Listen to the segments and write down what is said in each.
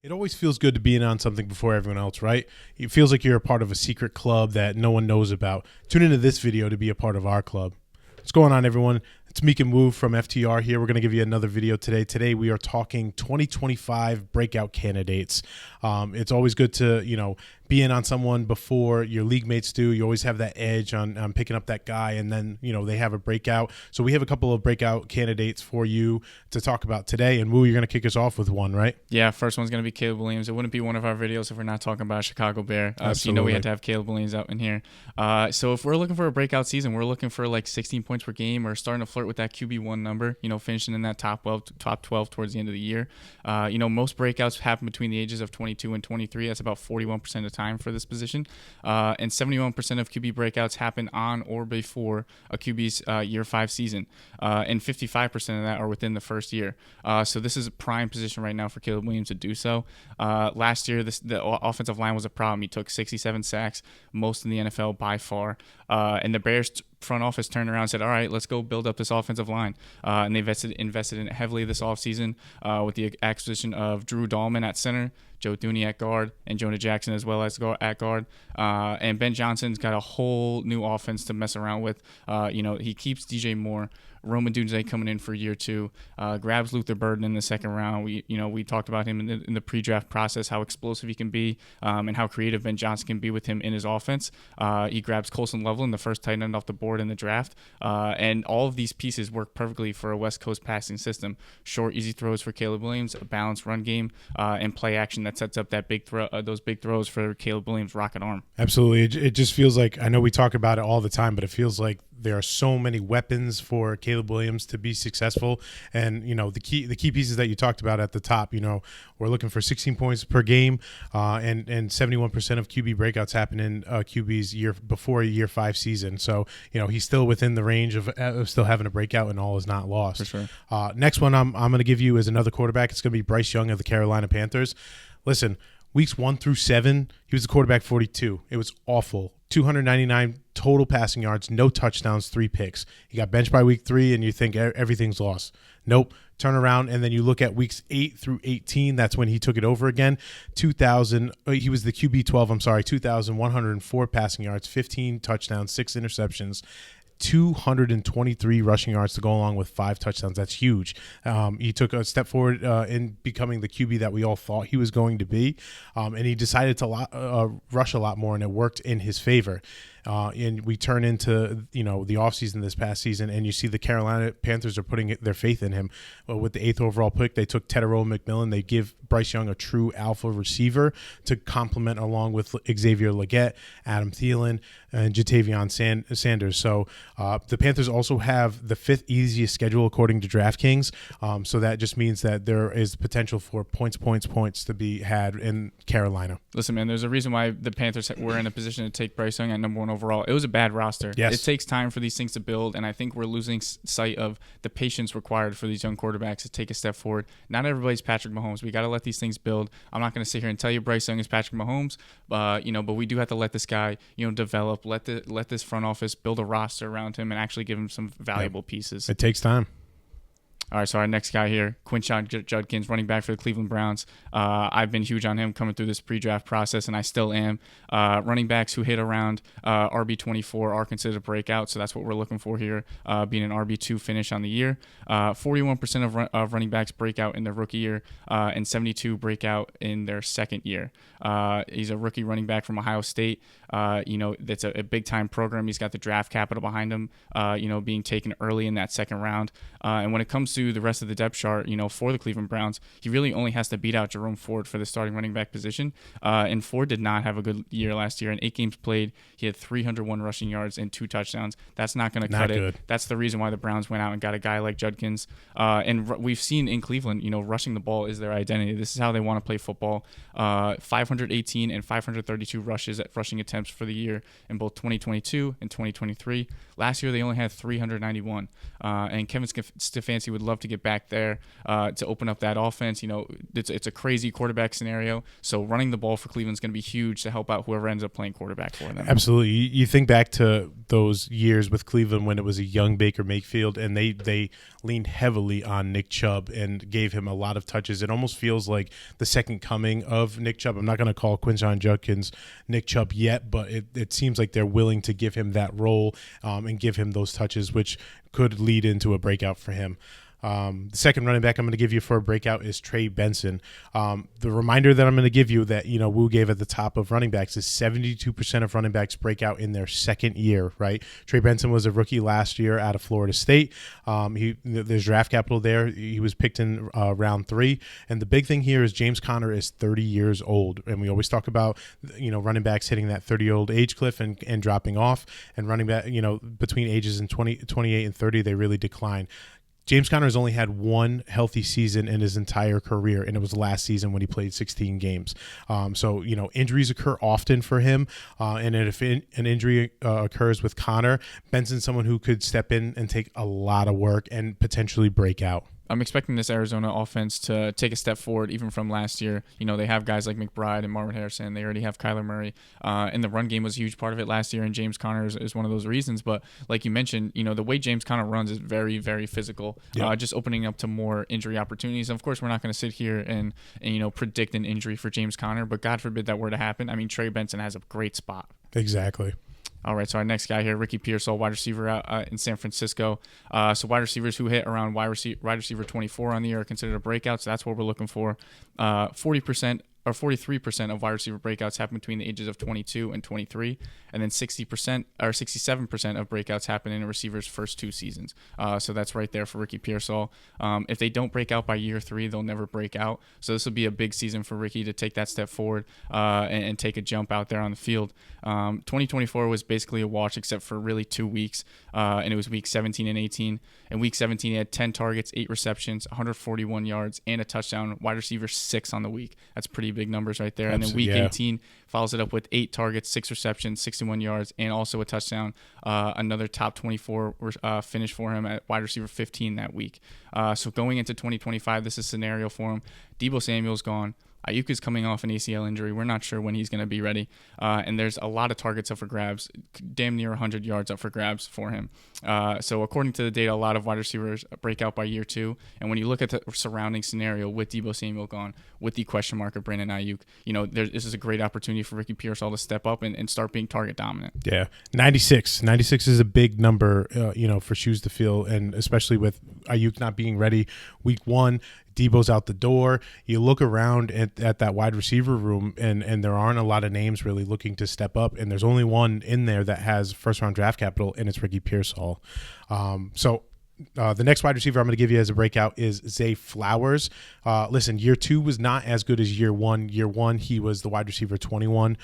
It always feels good to be in on something before everyone else, right? It feels like you're a part of a secret club that no one knows about. Tune into this video to be a part of our club. What's going on, everyone? It's Meek and Woo from FTR here. We're going to give you another video today. Today we are talking 2025 breakout candidates. It's always good to, be in on someone before your league mates do. You always have that edge on picking up that guy, and then, they have a breakout. So we have a couple of breakout candidates for you to talk about today. And Woo, you're going to kick us off with one, right? Yeah, first one's going to be Caleb Williams. It wouldn't be one of our videos if we're not talking about a Chicago Bear. So we had to have Caleb Williams out in here. So if we're looking for a breakout season, we're looking for like 16 points per game or starting to flirt with that QB1 number, finishing in that top 12 towards the end of the year. Most breakouts happen between the ages of 22 and 23. That's about 41% of the time for this position. And 71% of QB breakouts happen on or before a QB's year 5 season. And 55% of that are within the first year. So this is a prime position right now for Caleb Williams to do so. Last year, the offensive line was a problem. He took 67 sacks, most in the NFL by far. And the Bears front office turned around and said, all right, let's go build up this offensive line. And they invested in it heavily this offseason with the acquisition of Drew Dahlman at center, Joe Thuney at guard, and Jonah Jackson as well as at guard. And Ben Johnson's got a whole new offense to mess around with. He keeps DJ Moore. Roman Dunze coming in for year 2, grabs Luther Burden in the second round. We talked about him in the pre-draft process, how explosive he can be, and how creative Ben Johnson can be with him in his offense. He grabs Colson Loveland, the first tight end off the board in the draft, and all of these pieces work perfectly for a West Coast passing system. Short, easy throws for Caleb Williams, a balanced run game, and play action that sets up that those big throws for Caleb Williams' rocket arm. Absolutely. It just feels like, I know we talk about it all the time, but it feels like there are so many weapons for Caleb Williams to be successful. And, the key pieces that you talked about at the top, we're looking for 16 points per game, and 71% of QB breakouts happen in QB's before a year 5 season. So, he's still within the range of still having a breakout, and all is not lost. For sure. Next one I'm going to give you is another quarterback. It's going to be Bryce Young of the Carolina Panthers. Listen, weeks 1 through 7, he was the quarterback 42. It was awful. 299 total passing yards, no touchdowns, 3 picks. He got benched by week 3, and you think everything's lost. Nope. Turn around, and then you look at weeks 8 through 18. That's when he took it over again. He was the QB 12. 2,104 passing yards, 15 touchdowns, 6 interceptions. 223 rushing yards to go along with 5 touchdowns. That's huge. He took a step forward in becoming the QB that we all thought he was going to be, and he decided to rush a lot more, and it worked in his favor. And we turn into the offseason this past season, and you see the Carolina Panthers are putting their faith in him. With the 8th overall pick, they took Tedero McMillan. They give Bryce Young a true alpha receiver to complement along with Xavier Legette, Adam Thielen, and Jatavion Sanders. So the Panthers also have the 5th easiest schedule according to DraftKings. So that just means that there is potential for points to be had in Carolina. Listen, man, there's a reason why the Panthers were in a position to take Bryce Young at number 1 overall. It was a bad roster. Yes. It takes time for these things to build, and I think we're losing sight of the patience required for these young quarterbacks to take a step forward. Not everybody's Patrick Mahomes. We got to let these things build. I'm not going to sit here and tell you Bryce Young is Patrick Mahomes, but we do have to let this guy, develop. Let this front office build a roster around him and actually give him some valuable pieces. It takes time. All right, so our next guy here, Quinshon Judkins, running back for the Cleveland Browns. I've been huge on him coming through this pre-draft process, and I still am. Running backs who hit around RB24 are considered a breakout, so that's what we're looking for here, being an RB2 finish on the year. 41% of running backs break out in their rookie year, and 72 break out in their second year. He's a rookie running back from Ohio State. That's a big-time program. He's got the draft capital behind him, being taken early in that second round. And when it comes to the rest of the depth chart, for the Cleveland Browns, he really only has to beat out Jerome Ford for the starting running back position. And Ford did not have a good year last year. In 8 games played, he had 301 rushing yards and 2 touchdowns. That's not going to cut it. That's the reason why the Browns went out and got a guy like Judkins. And we've seen in Cleveland, rushing the ball is their identity. This is how they want to play football. 518 and 532 rushing attempts attempts for the year in both 2022 and 2023. Last year, they only had 391. And Kevin Stefanski would love to get back there to open up that offense. It's a crazy quarterback scenario. So running the ball for Cleveland's going to be huge to help out whoever ends up playing quarterback for them. Absolutely. You think back to those years with Cleveland when it was a young Baker Mayfield, and they leaned heavily on Nick Chubb and gave him a lot of touches. It almost feels like the second coming of Nick Chubb. I'm not going to call Quinshon Judkins Nick Chubb yet, but it seems like they're willing to give him that role and give him those touches, which could lead into a breakout for him. The second running back I'm going to give you for a breakout is Trey Benson. The reminder that I'm going to give you that, Wu gave at the top of running backs is 72% of running backs break out in their second year, right? Trey Benson was a rookie last year out of Florida State. There's draft capital there. He was picked in round 3. And the big thing here is James Conner is 30 years old. And we always talk about, running backs hitting that 30-year-old age cliff and dropping off. And running back, between ages in 28 and 30, they really decline. James Conner has only had one healthy season in his entire career, and it was last season when he played 16 games. So injuries occur often for him, and if an injury occurs with Conner, Benson's someone who could step in and take a lot of work and potentially break out. I'm expecting this Arizona offense to take a step forward even from last year. They have guys like McBride and Marvin Harrison. They already have Kyler Murray. And the run game was a huge part of it last year, and James Conner is one of those reasons. But like you mentioned, the way James Conner runs is very, very physical, just opening up to more injury opportunities. Of course, we're not going to sit here and predict an injury for James Conner, but God forbid that were to happen. I mean, Trey Benson has a great spot. Exactly. All right, so our next guy here, Ricky Pearsall, wide receiver out in San Francisco. So wide receivers who hit around wide receiver 24 on the year are considered a breakout, so that's what we're looking for. 40% or 43% of wide receiver breakouts happen between the ages of 22 and 23, and then 60% or 67% of breakouts happen in a receiver's first 2 seasons. So that's right there for Ricky Pearsall. If they don't break out by year 3, they'll never break out. So this will be a big season for Ricky to take that step forward and take a jump out there on the field. 2024 was basically a wash except for really 2 weeks, and it was week 17 and 18. In week 17, he had 10 targets, 8 receptions, 141 yards, and a touchdown. Wide receiver 6 on the week. That's pretty big numbers right there. And then week 18 follows it up with 8 targets, 6 receptions, 61 yards, and also a touchdown. Another top 24 finish for him at wide receiver 15 that week. So going into 2025, this is a scenario for him. Deebo Samuel's gone. Ayuk is coming off an ACL injury. We're not sure when he's going to be ready. And there's a lot of targets up for grabs, damn near 100 yards up for grabs for him. So according to the data, a lot of wide receivers break out by year 2. And when you look at the surrounding scenario with Deebo Samuel gone, with the question mark of Brandon Ayuk, this is a great opportunity for Ricky Pearsall to step up and start being target dominant. Yeah, 96. 96 is a big number, for shoes to fill, and especially with Ayuk not being ready week 1. Deebo's out the door. You look around at that wide receiver room, and there aren't a lot of names really looking to step up, and there's only one in there that has first-round draft capital, and it's Ricky Pearsall. The next wide receiver I'm going to give you as a breakout is Zay Flowers. Listen, year 2 was not as good as year 1. Year 1, he was the wide receiver 21.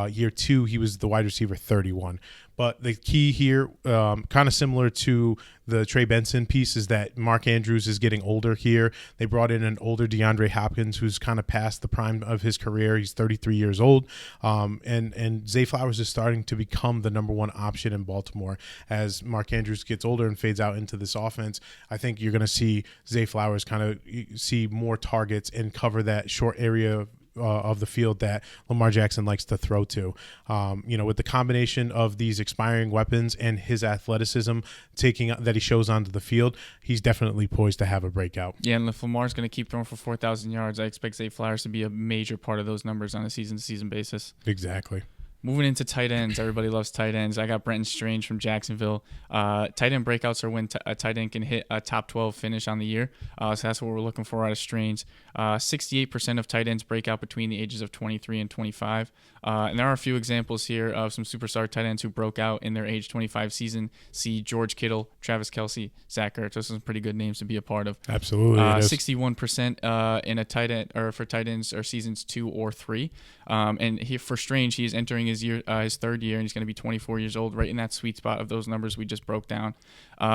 Year 2, he was the wide receiver 31. But the key here, kind of similar to the Trey Benson piece, is that Mark Andrews is getting older here. They brought in an older DeAndre Hopkins who's kind of past the prime of his career. He's 33 years old. And Zay Flowers is starting to become the number 1 option in Baltimore. As Mark Andrews gets older and fades out into this offense, I think you're going to see Zay Flowers kind of see more targets and cover that short area of the field that Lamar Jackson likes to throw to. With the combination of these expiring weapons and his athleticism that he shows onto the field, he's definitely poised to have a breakout. Yeah, and if Lamar's going to keep throwing for 4,000 yards, I expect Zay Flowers to be a major part of those numbers on a season-to-season basis. Exactly. Moving into tight ends, everybody loves tight ends. I got Brenton Strange from Jacksonville. Tight end breakouts are when a tight end can hit a top 12 finish on the year. So that's what we're looking for out of Strange. 68% of tight ends break out between the ages of 23 and 25. And there are a few examples here of some superstar tight ends who broke out in their age 25 season. See George Kittle, Travis Kelce, Zach Ertz. Those are some pretty good names to be a part of. Absolutely. 61% in a tight end or for tight ends are seasons 2 or 3. And for Strange, he's entering his third year, and he's going to be 24 years old, right in that sweet spot of those numbers we just broke down.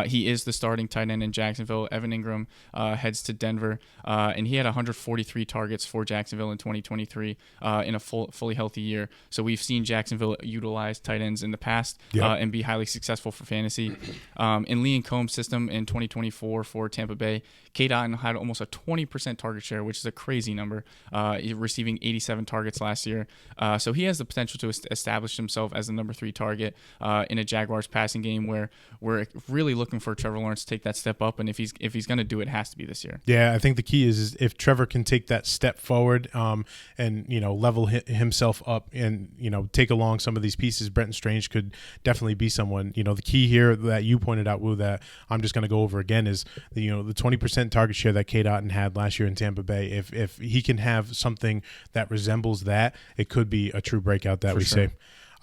He is the starting tight end in Jacksonville. Evan Ingram heads to Denver, and he had 143 targets for Jacksonville in 2023 in a fully healthy year. So we've seen Jacksonville utilize tight ends in the past and be highly successful for fantasy. In Lee and Combs' system in 2024 for Tampa Bay, K. Dotton had almost a 20% target share, which is a crazy number, receiving 87 targets last year. So he has the potential to establish himself as the number 3 target in a Jaguars passing game where we're really looking for Trevor Lawrence to take that step up. And if he's going to do it, it has to be this year. Yeah, I think the key is if Trevor can take that step forward and, level himself up and, take along some of these pieces, Brenton Strange could definitely be someone. The key here that you pointed out, Wu, that I'm just going to go over again is, the 20% target share that K. Dotton had last year in Tampa Bay. If he can have something that resembles that, it could be a true breakout that say.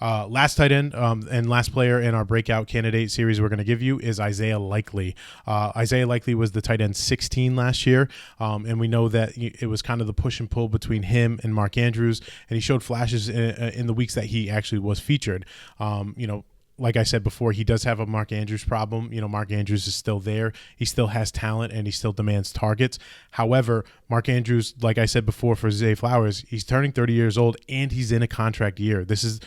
Last tight end and last player in our breakout candidate series we're going to give you is Isaiah Likely. Isaiah Likely was the tight end 16 last year, and we know that it was kind of the push and pull between him and Mark Andrews, and he showed flashes in the weeks that he actually was featured. Like I said before, he does have a Mark Andrews problem. Mark Andrews is still there. He still has talent, and he still demands targets. However, Mark Andrews, like I said before for Zay Flowers, he's turning 30 years old, and he's in a contract year. This is,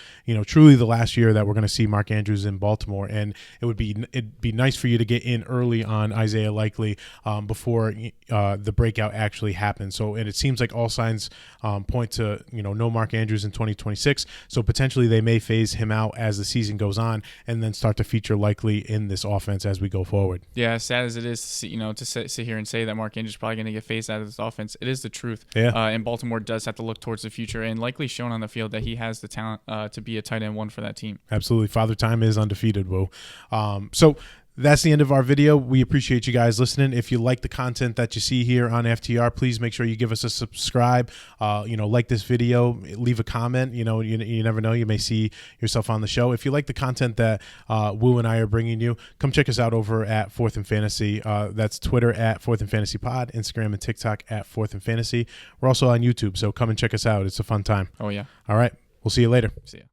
truly the last year that we're going to see Mark Andrews in Baltimore, and it'd be nice for you to get in early on Isaiah Likely before the breakout actually happens. And it seems like all signs point to, no Mark Andrews in 2026. So potentially they may phase him out as the season goes on, and then start to feature Likely in this offense as we go forward. Yeah, as sad as it is, to sit here and say that Mark Andrews is probably going to get phased out of this offense, it is the truth. Yeah. And Baltimore does have to look towards the future, and Likely shown on the field that he has the talent to be a tight end 1 for that team. Absolutely. Father Time is undefeated, Will. So that's the end of our video. We appreciate you guys listening. If you like the content that you see here on FTR, please make sure you give us a subscribe. Like this video, leave a comment. You never know. You may see yourself on the show. If you like the content that Wu and I are bringing you, come check us out over at 4th and Fantasy. That's Twitter at 4th and Fantasy Pod, Instagram and TikTok at 4th and Fantasy. We're also on YouTube, so come and check us out. It's a fun time. Oh, yeah. All right. We'll see you later. See ya.